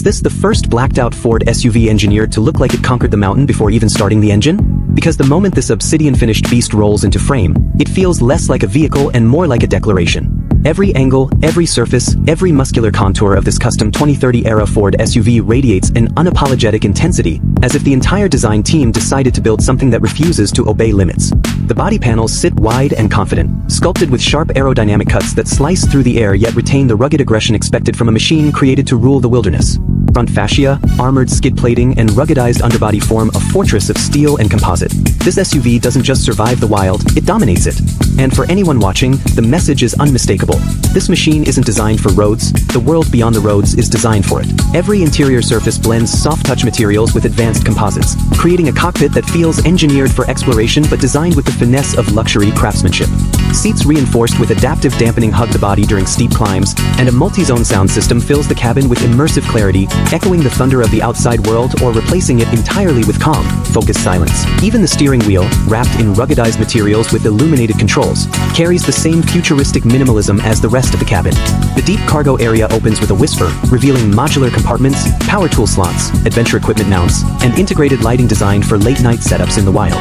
Is this the first blacked-out Ford SUV engineered to look like it conquered the mountain before even starting the engine? Because the moment this obsidian-finished beast rolls into frame, it feels less like a vehicle and more like a declaration. Every angle, every surface, every muscular contour of this custom 2030-era Ford SUV radiates an unapologetic intensity, as if the entire design team decided to build something that refuses to obey limits. The body panels sit wide and confident, sculpted with sharp aerodynamic cuts that slice through the air yet retain the rugged aggression expected from a machine created to rule the wilderness. Front fascia, armored skid plating, and ruggedized underbody form a fortress of steel and composite. This SUV doesn't just survive the wild, it dominates it. And for anyone watching, the message is unmistakable. This machine isn't designed for roads, the world beyond the roads is designed for it. Every interior surface blends soft-touch materials with advanced composites, creating a cockpit that feels engineered for exploration but designed with the finesse of luxury craftsmanship. Seats reinforced with adaptive dampening hug the body during steep climbs, and a multi-zone sound system fills the cabin with immersive clarity, echoing the thunder of the outside world or replacing it entirely with calm, focused silence. Even the steering wheel, wrapped in ruggedized materials with illuminated controls, carries the same futuristic minimalism as the rest of the cabin. The deep cargo area opens with a whisper, revealing modular compartments, power tool slots, adventure equipment mounts, and integrated lighting designed for late-night setups in the wild.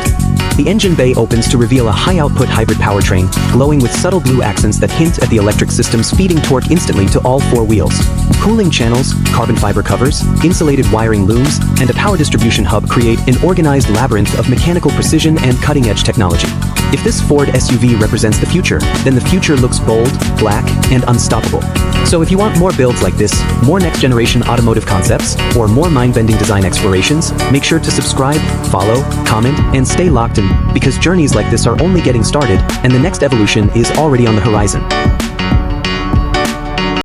The engine bay opens to reveal a high-output hybrid powertrain, glowing with subtle blue accents that hint at the electric systems feeding torque instantly to all four wheels. Cooling channels, carbon fiber covers, insulated wiring looms, and a power distribution hub create an organized labyrinth of mechanical precision and cutting-edge technology. If this Ford SUV represents the future, then the future looks bold, black, and unstoppable. So if you want more builds like this, more next-generation automotive concepts, or more mind-bending design explorations, make sure to subscribe, follow, comment, and stay locked in, because journeys like this are only getting started, and the next evolution is already on the horizon.